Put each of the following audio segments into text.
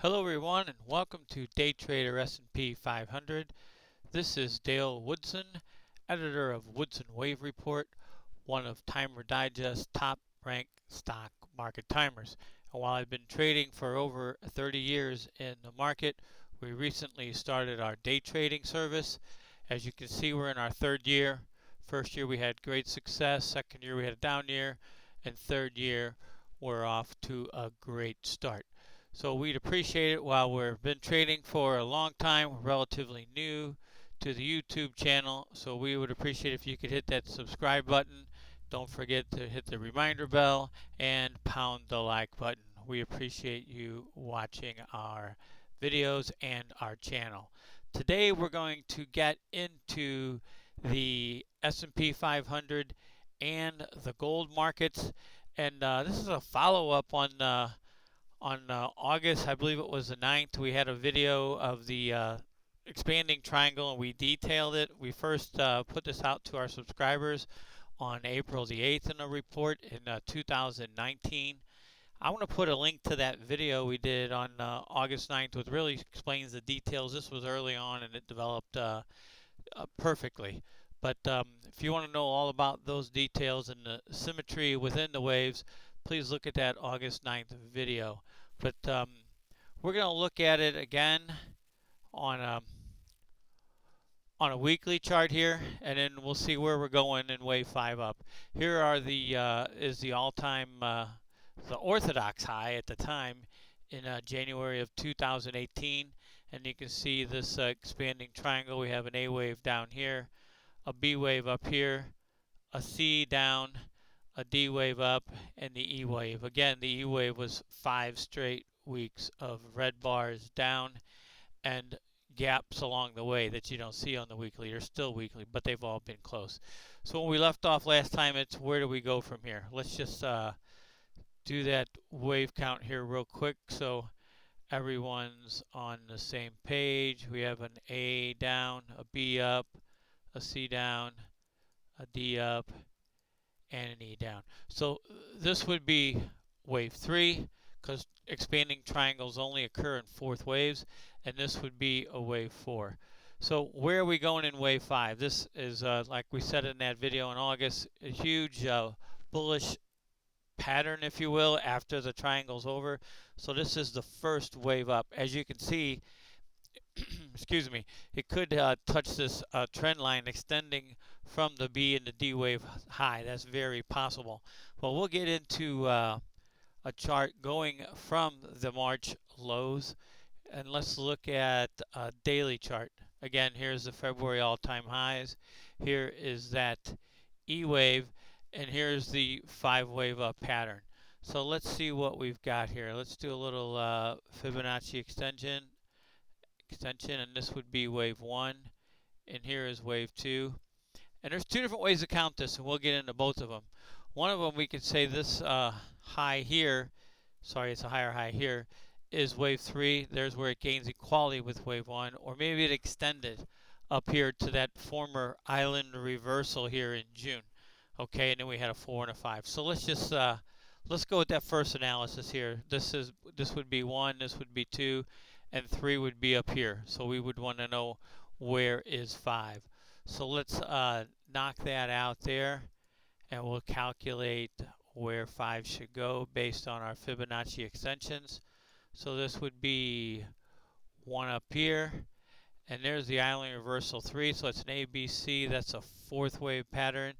Hello everyone and welcome to Day Trader S&P 500. This is Dale Woodson, editor of Woodson Wave Report, one of Timer Digest's top ranked stock market timers. And while I've been trading for over 30 years in the market, we recently started our day trading service. As you can see, we're in our third year. First year we had great success, second year we had a down year, and third year we're off to a great start. So we'd appreciate it. While we've been trading for a long time, we're relatively new to the YouTube channel, so we would appreciate if you could hit that subscribe button. Don't forget to hit the reminder bell and pound the like button. We appreciate you watching our videos and our channel. Today we're going to get into the S&P 500 and the gold markets, and this is a follow-up on August, I believe it was the 9th, we had a video of the expanding triangle and we detailed it. We first put this out to our subscribers on April the 8th in a report in 2019. I want to put a link to that video we did on August 9th, which really explains the details. This was early on and it developed perfectly. But if you want to know all about those details and the symmetry within the waves, please look at that August 9th video. But we're going to look at it again on a weekly chart here, and then we'll see where we're going in wave 5 up. Here are is the all-time the orthodox high at the time in January of 2018, and you can see this expanding triangle. We have an A wave down here, a B wave up here, a C down, a D wave up, and the E wave. Again, the E wave was 5 straight weeks of red bars down and gaps along the way that you don't see on the weekly. They're still weekly, but they've all been close. So when we left off last time, it's where do we go from here? Let's just do that wave count here real quick so everyone's on the same page. We have an A down, a B up, a C down, a D up, and an E down. So this would be wave 3 because expanding triangles only occur in fourth waves, and this would be a wave 4. So where are we going in wave 5? This is, like we said in that video in August, a huge bullish pattern, if you will, after the triangle's over. So this is the first wave up. As you can see, excuse me, it could touch this trend line extending from the B and the D wave high. That's very possible. Well, we'll get into a chart going from the March lows, and let's look at a daily chart. Again, here's the February all-time highs. Here is that E wave, and here's the 5 wave up pattern. So let's see what we've got here. Let's do a little Fibonacci extension, and this would be wave 1, and here is wave 2. And there's 2 different ways to count this, and we'll get into both of them. One of them, we could say this high here, sorry, it's a higher high here, is wave 3. There's where it gains equality with wave 1, or maybe it extended up here to that former island reversal here in June. Okay, and then we had a 4 and a 5. So let's just let's go with that first analysis here. This would be 1, this would be 2, and 3 would be up here. So we would want to know where is 5. So let's knock that out there, and we'll calculate where 5 should go based on our Fibonacci extensions. So this would be 1 up here, and there's the island reversal 3. So it's an ABC. That's a 4th wave pattern.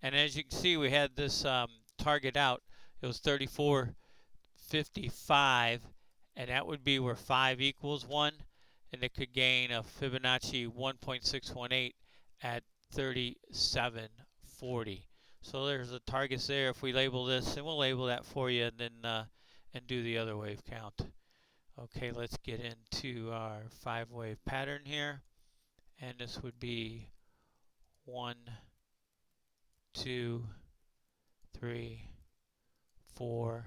And as you can see, we had this target out. It was 34.55, and that would be where 5 equals 1, and it could gain a Fibonacci 1.618 at 37.40. So there's the targets there. If we label this, and we'll label that for you, and then and do the other wave count. Okay, let's get into our 5-wave pattern here, and this would be 1, 2, 3, 4,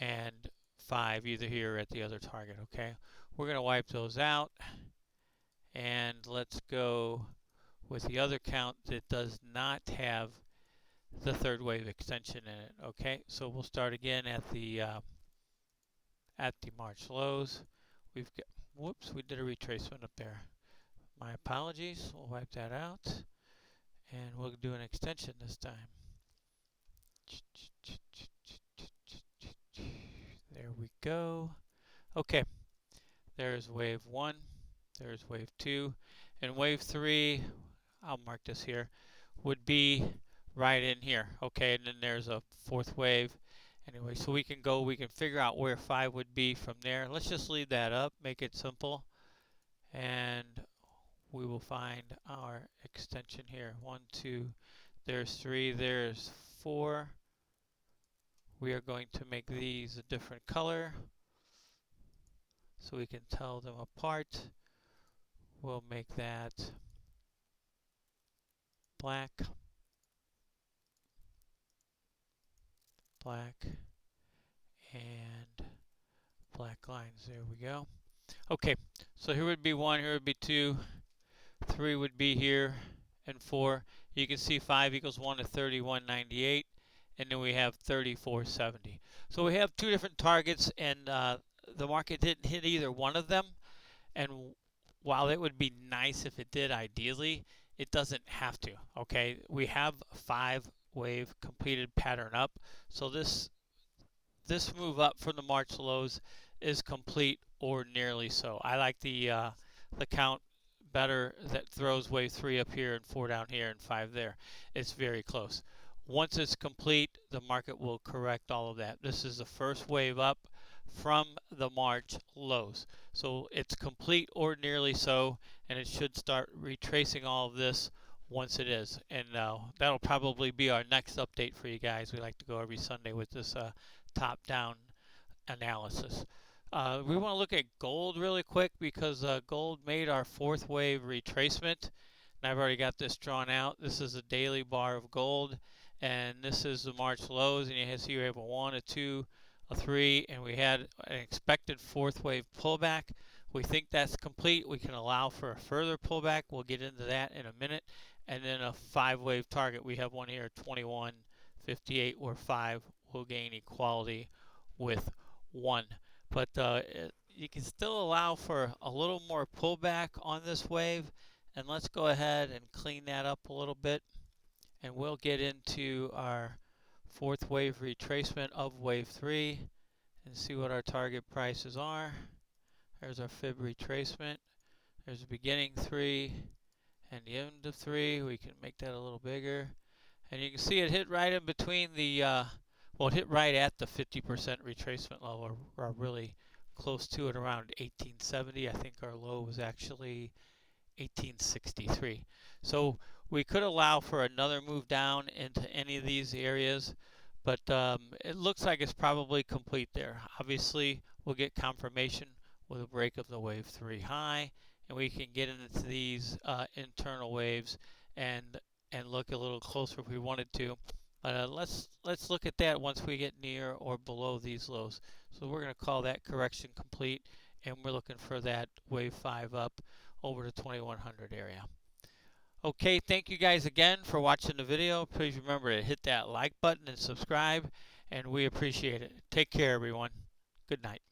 and 5, either here or at the other target. Okay, we're going to wipe those out, and let's go with the other count that does not have the 3rd wave extension in it. Okay, so we'll start again at the at the March lows. We've got, whoops, we did a retracement up there. My apologies. We'll wipe that out and we'll do an extension this time. There we go. Okay, there's wave 1, there's wave 2, and wave 3, I'll mark this here, would be right in here. Okay, and then there's a 4th wave. Anyway, so we can figure out where 5 would be from there. Let's just leave that up, make it simple, and we will find our extension here. 1, 2, there's 3, there's 4. We are going to make these a different color so we can tell them apart. We'll make that black, black, and black lines. There we go. Okay, so here would be 1, here would be 2, 3 would be here, and 4. You can see 5 equals 1 to 3198, and then we have 3470. So we have 2 different targets, and the market didn't hit either one of them. And while it would be nice if it did ideally, it doesn't have to. Okay, we have a 5 wave completed pattern up, so this move up from the March lows is complete or nearly so. I like the count better that throws wave 3 up here and 4 down here and 5 there. It's very close. Once it's complete, the market will correct all of that. This is the first wave up from the March lows. So it's complete or nearly so, and it should start retracing all of this once it is. And that'll probably be our next update for you guys. We like to go every Sunday with this top-down analysis. We want to look at gold really quick because gold made our 4th wave retracement. And I've already got this drawn out. This is a daily bar of gold, and this is the March lows. And you can see we have a 1, a 2, a 3, and we had an expected 4th wave pullback. We think that's complete. We can allow for a further pullback. We'll get into that in a minute. And then a 5 wave target. We have one here, 2158, where 5 will gain equality with 1. But you can still allow for a little more pullback on this wave. And let's go ahead and clean that up a little bit. And we'll get into our 4th wave retracement of wave 3 and see what our target prices are. There's our fib retracement. There's the beginning 3 and the end of 3. We can make that a little bigger. And you can see it hit right in between the, well, it hit right at the 50% retracement level, or really close to it, around 1870. I think our low was actually 1863. So we could allow for another move down into any of these areas, but it looks like it's probably complete there. Obviously, we'll get confirmation with a break of the wave 3 high, and we can get into these internal waves and look a little closer if we wanted to. But let's look at that once we get near or below these lows. So we're going to call that correction complete, and we're looking for that wave 5 up over the 2100 area. Okay, thank you guys again for watching the video. Please remember to hit that like button and subscribe, and we appreciate it. Take care, everyone. Good night.